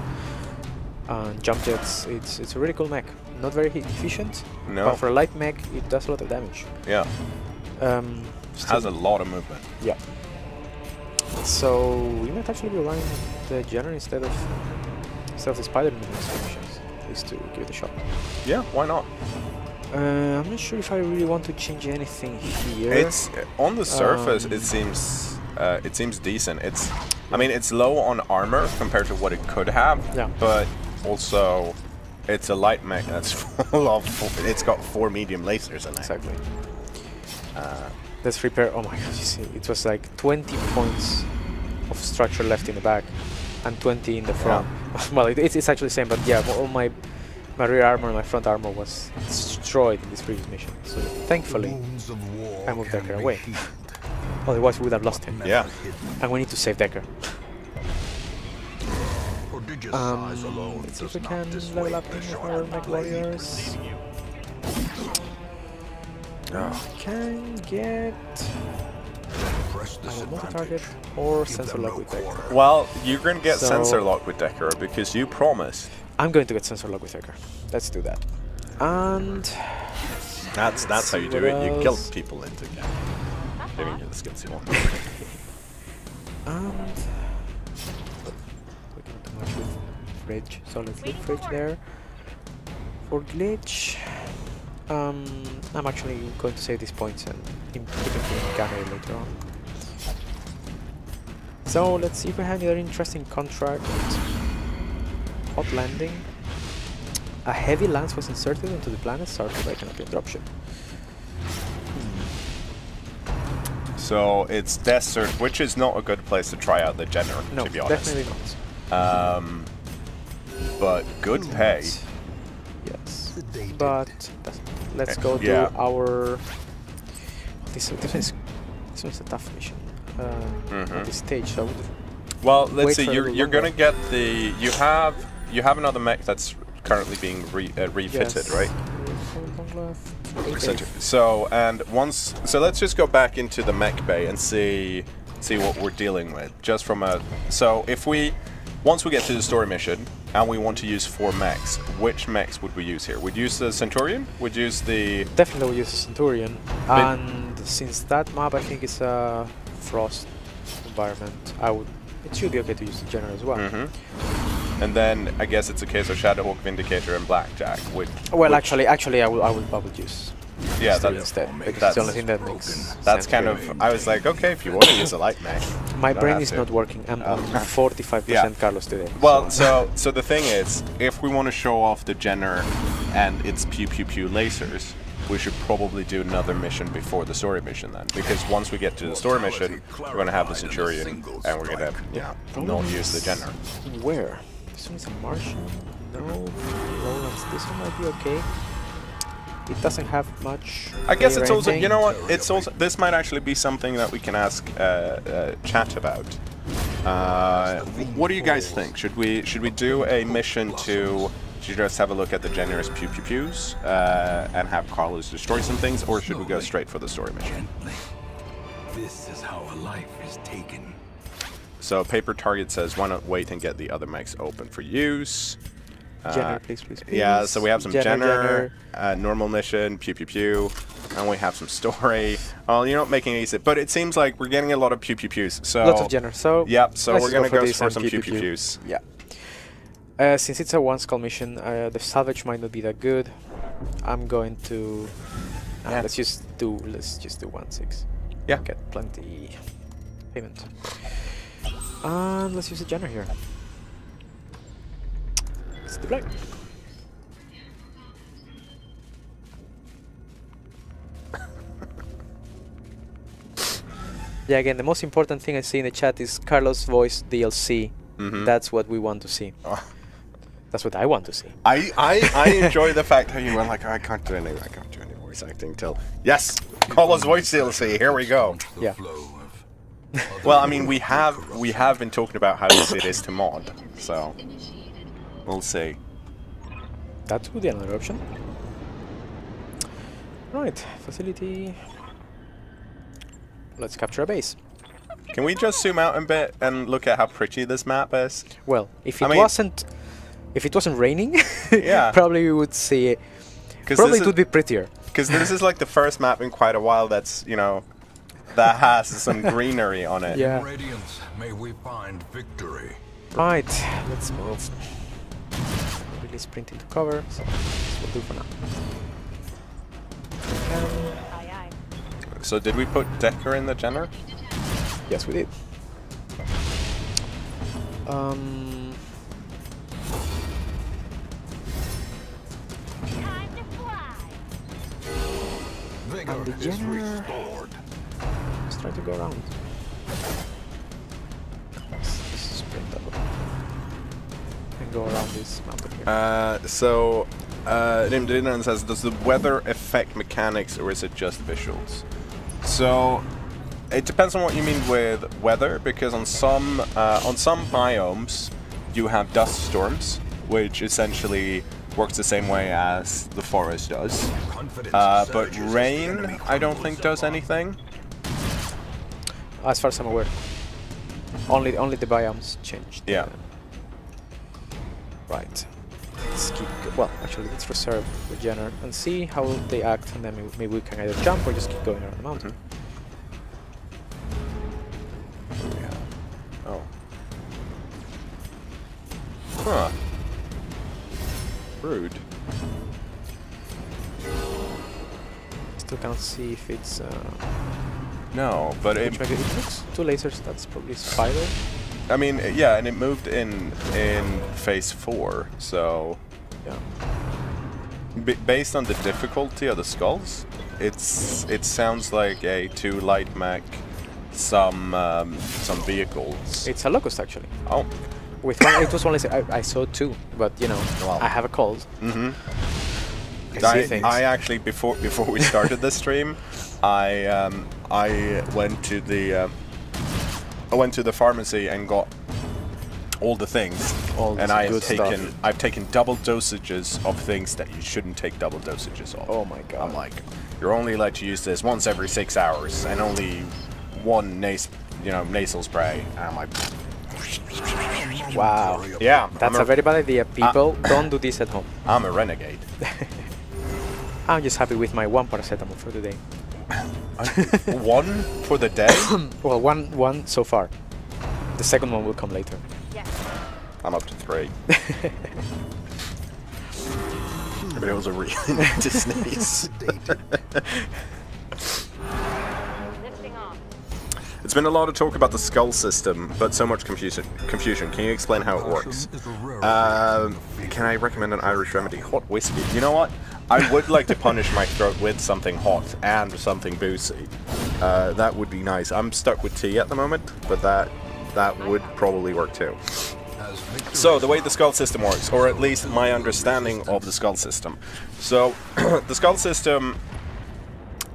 And jump jets, it's a really cool mech. Not very efficient, but for a light mech, it does a lot of damage. Yeah. Has a lot of movement. Yeah. So we might actually be running the Jenner instead of the Spider in the next missions, at least to give it a shot. Yeah, why not? I'm not sure if I really want to change anything here. It's on the surface. It seems decent. I mean, it's low on armor compared to what it could have. Yeah. But also, it's a light mech that's full of. It's got 4 medium lasers in it. Exactly. Let's repair. Oh my god! You see, it was like 20 points of structure left in the back, and 20 in the front. Well, it's actually the same, but yeah, all my rear armor and my front armor was destroyed in this previous mission. So thankfully, Wounds of war I moved can Decker be away. healed, Otherwise we would have lost him. Yeah. And we need to save Decker. prodigious size alone Let's see if does we not can dissuade level up the in sharp our Mech blade. Warriors. Oh. Can get Press this either multi-target advantage. or Give sensor them lock no with Decker. quarter. Well, you're going to get So- sensor lock with Decker because you promised. I'm going to get sensor lock with Decker. Let's do that. And That's how you see do what it. You kill else. people into giving you the skills you want. we can do much with fridge. So let's leave fridge there. For glitch, I'm actually going to save these points and keep improving Gunnery later on. So let's see if we have another interesting contract. Hot landing. A heavy lance was inserted into the planet started by Canopy dropship. So it's desert, which is not a good place to try out the Jenner, No, to be honest. definitely not. But good pay. Yes, The day but let's go to yeah. our. This one's a tough mission. On this stage, so I would Well, let's wait see. for a You're little gonna longer. get the. You have another mech that's currently being refitted, Yes. right? Long left. So let's just go back into the mech bay and see what we're dealing with. Just from a once we get to the story mission and we want to use 4 mechs, which mechs would we use here? Would use the Centurion? Would use the Definitely will use the Centurion, and since that map I think is a frost environment, it should be okay to use the General as well. and then I guess it's a case of Shadowhawk, Vindicator, and Blackjack. Well, actually, I would use yeah, Steel that's instead because it's that's- the only thing that makes that's sense kind really. of. I was like, okay, if you want to use a light mech. My don't brain have is to. not working. I'm on 45% Yeah. Carlos today. Well, so the thing is, if we want to show off the Jenner and its pew pew pew lasers, we should probably do another mission before the story mission then, because once we get to the story mission, we're going to have the Centurion and we're going to not use the Jenner. Where? This one is a Martian. No. Roland's. This one might be okay. It doesn't have much. I guess pay or it's also, anything. you know what? It's also this might actually be something that we can ask chat about. What do you guys think? Should we do a mission to just have a look at the generous pew pew pews and have Carlos destroy some things, or should we go straight for the story mission? Gently. This is how a life is taken. So Paper Target says, why not wait and get the other mechs open for use? Jenner, please. Yeah, so we have some Jenner. normal mission, pew pew pew, and we have some story. Well, you're not making it easy, but it seems like we're getting a lot of pew pew pews. So Lots of Jenner. So yep. So let's we're gonna go this for and some pew pew pews. Yeah. Since it's a one skull mission, the salvage might not be that good. I'm going to. Yeah. Let's just do 1/6. Yeah. Get plenty payment. And let's use a Jenner here. Let's deploy. Yeah, again, the most important thing I see in the chat is Carlos Voice DLC. That's what we want to see. Oh. That's what I want to see. I enjoy the fact how you were like, I can't do any voice acting till yes, Carlos voice DLC. Here we go. The Yeah. flow of Well, I mean, we have been talking about how easy it is to mod, so we'll see. That would be another option. Right, facility. Let's capture a base. Can we just zoom out a bit and look at how pretty this map is? Well, if I it mean- wasn't raining, Yeah. probably we would see it. Because Probably it would be prettier. this is like the first map in quite a while that's that has some greenery on it. Yeah. radiance, may we find victory. Right, let's move. Really sprint into cover, so this will do for now. So did we put Decker in the Jenner? Yes, we did. Vigor And the is Jenner. restored. Let's try to go around. Let's sprint up. And can go around this mountain here. So, Nimdinan says, does the weather affect mechanics or is it just visuals? So, it depends on what you mean with weather, because on some biomes you have dust storms, which essentially works the same way as the forest does. But rain, I don't think does anything. As far as I'm aware, only the biomes changed. Yeah. Right. Let's keep. Well, actually, let's reserve Regener and see how they act, and then maybe we can either jump or just keep going around the mountain. Yeah. Oh. Huh. Rude. Still can't see if it's. No, but it Maybe it looks 2 lasers. That's probably spider. I mean, yeah, and it moved in phase 4, so Yeah. Based on the difficulty of the skulls, it sounds like a 2 light mech, some vehicles. It's a locust actually. Oh. With one, it was only I saw 2, but you know, Well. I have a cold. Mm-hmm. I see things. I actually before we started this stream, I went to the pharmacy and got all the things, All and this I have good taken stuff. I've taken double dosages of things that you shouldn't take double dosages of. Oh my god. I'm like, you're only allowed to use this once every 6 hours, and only one nasal spray. And I'm like, Wow. yeah, That's a very bad idea. People, don't do this at home. I'm a renegade. I'm just happy with my 1 paracetamol for the day. One for the day? Well, one so far. The second one will come later. I'm up to 3. But it was a really to sneeze. It's been a lot of talk about the skull system, but so much confusion. Can you explain how it works? Can I recommend an Irish remedy? Hot whiskey. You know what? I would like to punish my throat with something hot and something boozy. That would be nice. I'm stuck with tea at the moment, but that would probably work too. So, the way the skull system works, or at least my understanding of the skull system. So, the skull system,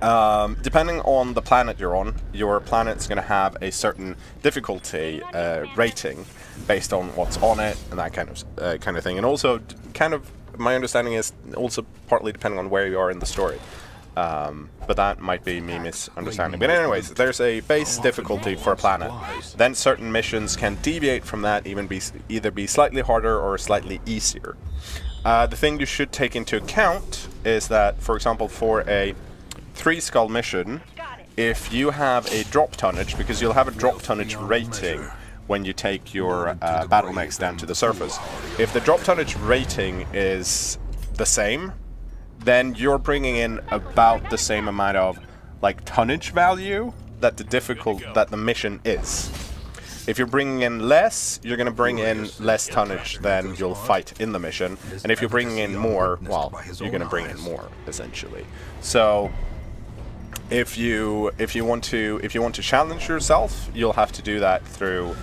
depending on the planet you're on, your planet's going to have a certain difficulty rating based on what's on it and that kind of thing. And also, my understanding is also partly depending on where you are in the story. But that might be me misunderstanding. But anyways, there's a base difficulty for a planet. Then certain missions can deviate from that, either be slightly harder or slightly easier. The thing you should take into account is that, for example, for a 3-skull mission, if you have a drop tonnage, because you'll have a drop tonnage rating when you take your battle mechs down to the surface. If the drop tonnage rating is the same, then you're bringing in about the same amount of tonnage value that the mission is. If you're bringing in less, you're going to bring in less tonnage than you'll fight in the mission, and if you're bringing in more, well, you're going to bring in more essentially. So if you want to challenge yourself, you'll have to do that through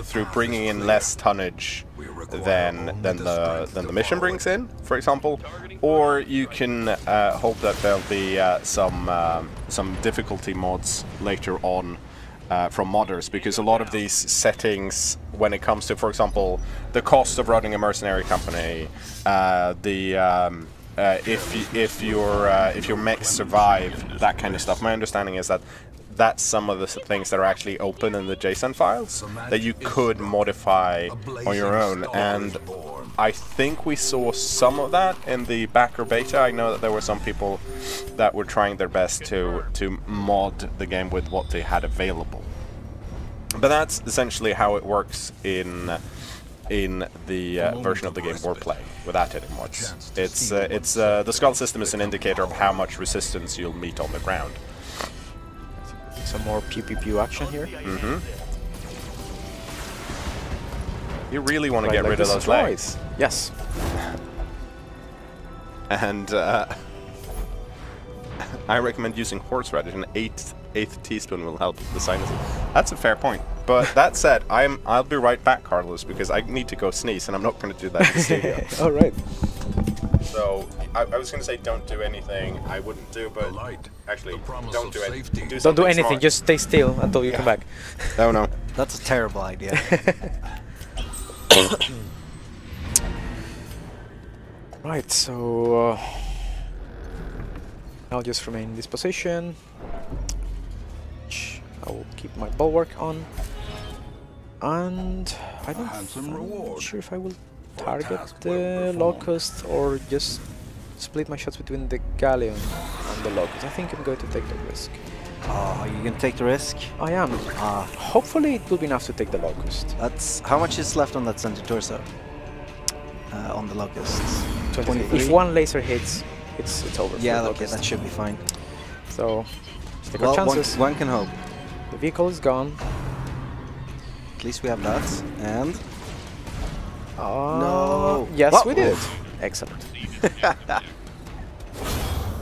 through bringing in less tonnage than the mission brings in, for example, or you can hope that there'll be some difficulty mods later on from modders, because a lot of these settings, when it comes to, for example, the cost of running a mercenary company, if your mechs survive, that kind of stuff. My understanding is that that's some of the things that are actually open in the JSON files that you could modify on your own, and I think we saw some of that in the backer beta. I know that there were some people that were trying their best to mod the game with what they had available. But that's essentially how it works in the version of the game we're playing, without any mods. It's the skull system is an indicator of how much resistance you'll meet on the ground. Some more pew pew pew action here. Mm-hmm. You really want to get rid of those legs. Yes. And I recommend using horseradish. An eighth teaspoon will help the sinuses. That's a fair point. But that said, I'll be right back, Carlos, because I need to go sneeze, and I'm not going to do that in the studio. All right. So I was going to say don't do anything I wouldn't do, but actually don't do it. Don't do anything. Smart. Just stay still until you come back. No. That's a terrible idea. Right. So I'll just remain in this position. I will keep my bulwark on, and I'm not sure if I will target the Locust or just split my shots between the Galleon and the Locust. I think I'm going to take the risk. Oh, you can take the risk? I am. Hopefully it will be enough to take the Locust. That's how much is left on that center torso? On the Locusts? 23. If one laser hits, it's over. Yeah, for okay, that should be fine. So, let's take our chances. One can hope. The vehicle is gone. At least we have that, and... No. Yes, What? we did it. Excellent.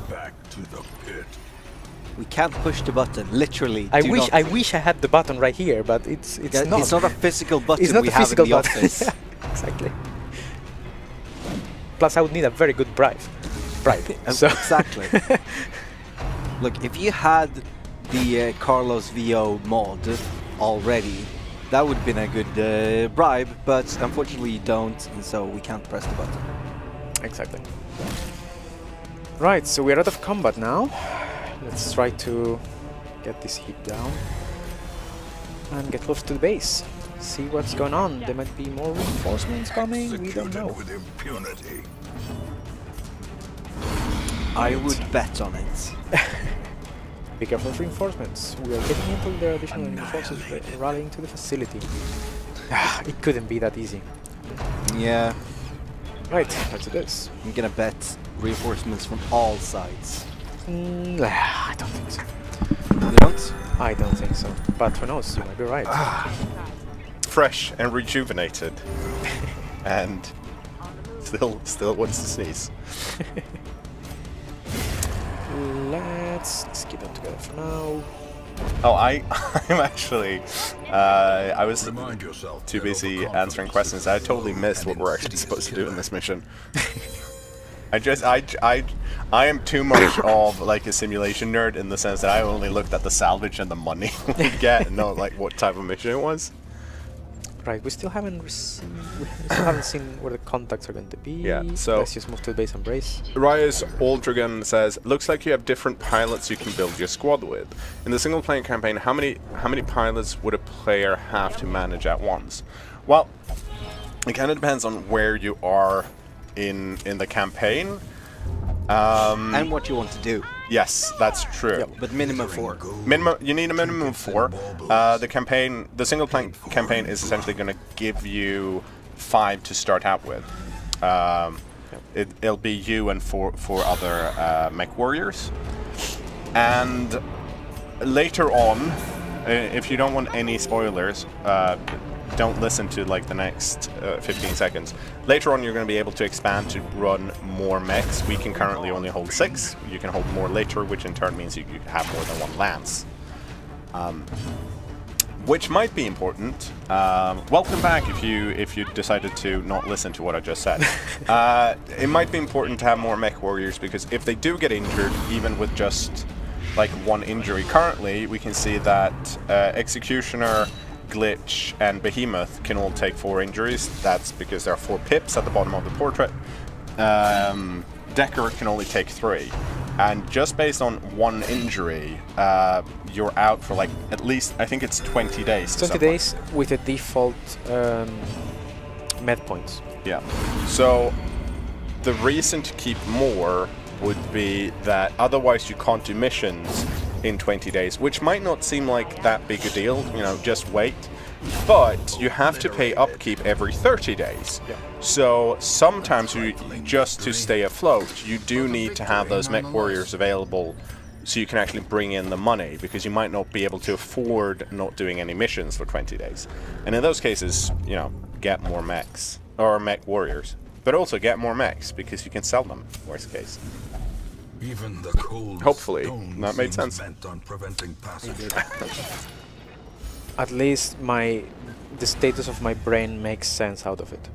Back to the pit. We can't push the button, literally. I wish I had the button right here, but it's not. It's not a physical button It's not we a have physical in the button. office. Yeah, exactly. Plus, I would need a very good bribe. So Exactly. Look, if you had the Carlos VO mod already, that would have been a good bribe, but unfortunately you don't, and so we can't press the button. exactly. Right, so we're out of combat now. Let's try to get this heat down and get close to the base. See what's going on. There might be more reinforcements coming. We don't know. With impunity. I would bet on it. Be careful of reinforcements. We are getting into the additional enemy forces rallying to the facility. It couldn't be that easy. Yeah, Right, let's do this. I'm gonna bet reinforcements from all sides. I don't think so. You don't? I don't think so. But who knows? You might be right. Fresh and rejuvenated, and still wants to sneeze. Let's keep them together for now. Oh, I'm actually. I was Remind yourself too that busy overconfidence answering questions. is I totally missed what we're actually supposed to do in this mission. I am too much of like a simulation nerd in the sense that I only looked at the salvage and the money we get and not like what type of mission it was. Right, we still haven't received. We still haven't seen where the contacts are going to be. Yeah, so- let's just move to the base and brace. Rias Aldrigan says, looks like you have different pilots you can build your squad with. In the single player campaign, how many pilots would a player have to manage at once? Well, it kind of depends on where you are in the campaign. And what you want to do. Yes, that's true. But minimum 4. You need a minimum of 4. The single player campaign is essentially going to give you 5 to start out with. It'll be you and four other mech warriors. And later on, if you don't want any spoilers, don't listen to like the next 15 seconds. Later on, you're going to be able to expand to run more mechs. We can currently only hold 6. You can hold more later, which in turn means you have more than 1 lance. Which might be important. Welcome back if you decided to not listen to what I just said. It might be important to have more mech warriors because if they do get injured, even with just like 1 injury currently, we can see that Executioner, Glitch, and Behemoth can all take 4 injuries. That's because there are 4 pips at the bottom of the portrait. Decker can only take 3. And just based on 1 injury, you're out for like at least, I think it's 20 days. 20 days with a default med points. Yeah. So the reason to keep more would be that otherwise you can't do missions in 20 days, which might not seem like that big a deal, you know, just wait. But you have to pay upkeep every 30 days. Yeah. So sometimes just to stay afloat, you do need to have those mech warriors available so you can actually bring in the money, because you might not be able to afford not doing any missions for 20 days. And in those cases, you know, get more mechs, or mech warriors. But also get more mechs, because you can sell them, worst case. Even the cold Hopefully, stone that made seems sense. bent on preventing passage. At least the status of my brain makes sense out of it.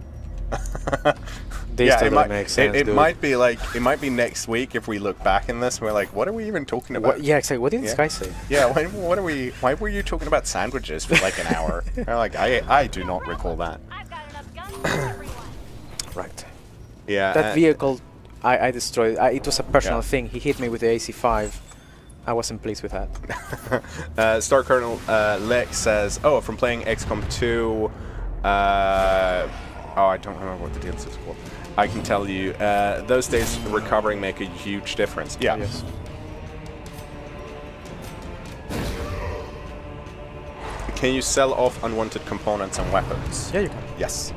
This yeah, totally makes sense. It dude. might be like next week if we look back in this. We're like, what are we even talking about? Yeah, exactly. What did this guy say? Yeah, why were you talking about sandwiches for like an hour? Like, I do not recall that. Right. Yeah. That vehicle, I destroyed. It was a personal Yeah. thing. He hit me with the AC-5. I wasn't pleased with that. Star Colonel Lex says, "Oh, from playing XCOM 2. I don't remember what the DLC is called. I can tell you, those days recovering make a huge difference." Yeah. Yes. Can you sell off unwanted components and weapons? Yeah, you can. Yes.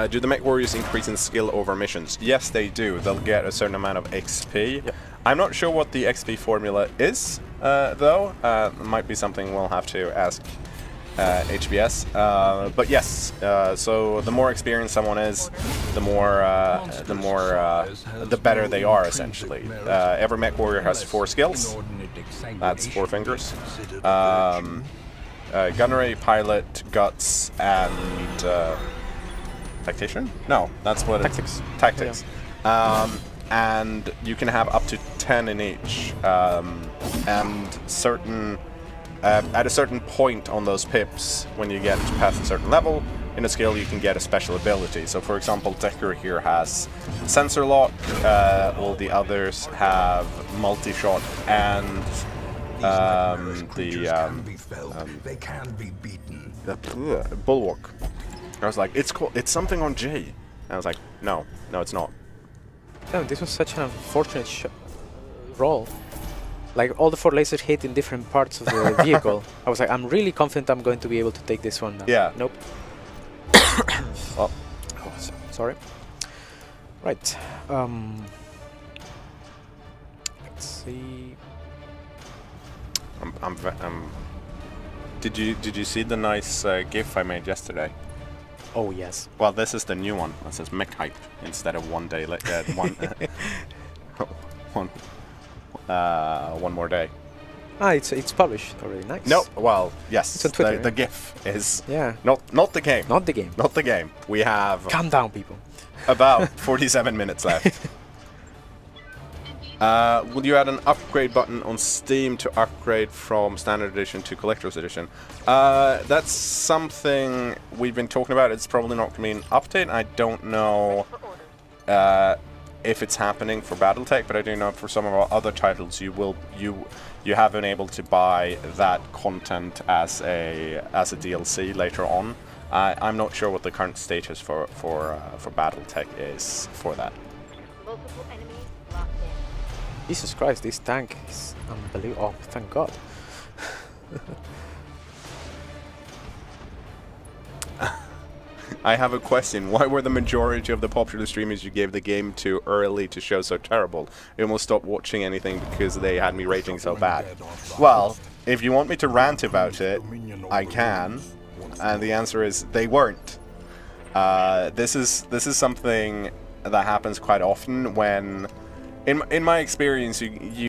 Do the mech warriors increase in skill over missions? Yes, they do. They'll get a certain amount of XP. Yep. I'm not sure what the XP formula is, though. Might be something we'll have to ask HBS. But yes, so the more experienced someone is, the better they are, essentially. Every mech warrior has 4 skills. That's 4 fingers. Gunnery, pilot, guts, and tactician? No, that's what Tactics. Tactics. And you can have up to 10 in each. And certain at a certain point on those pips, when you get past a certain level in a skill, you can get a special ability. So, for example, Decker here has sensor lock. All the others have multi-shot and They can be beaten. the bulwark. I was like, it's something on J. And I was like, no, it's not. Damn, this was such an unfortunate roll. Like, all the 4 lasers hit in different parts of the vehicle. I was like, I'm really confident I'm going to be able to take this one now. Yeah. Nope. Oh. Oh, sorry. Right. Let's see. Did you see the nice GIF I made yesterday? Oh, yes. Well, this is the new one. It says mech hype instead of one day one more day. Ah, it's published already. Nice. No, well, yes. It's on Twitter, The yeah. GIF is Yeah. not the game. Not the game. Not the game. We have Calm down, people. about 47 minutes left. Will you add an upgrade button on Steam to upgrade from Standard Edition to Collector's Edition? That's something we've been talking about. It's probably not going to be an update. I don't know if it's happening for BattleTech, but I do know for some of our other titles you have been able to buy that content as a DLC later on. I'm not sure what the current status for BattleTech is for that. Multiple enemies locked in. Jesus Christ, this tank is unbelievable. Oh, thank God. I have a question. Why were the majority of the popular streamers you gave the game to early to show so terrible? I almost stopped watching anything because they had me rating so bad. Well, if you want me to rant about it, I can. And the answer is they weren't. This is something that happens quite often when, in my experience, you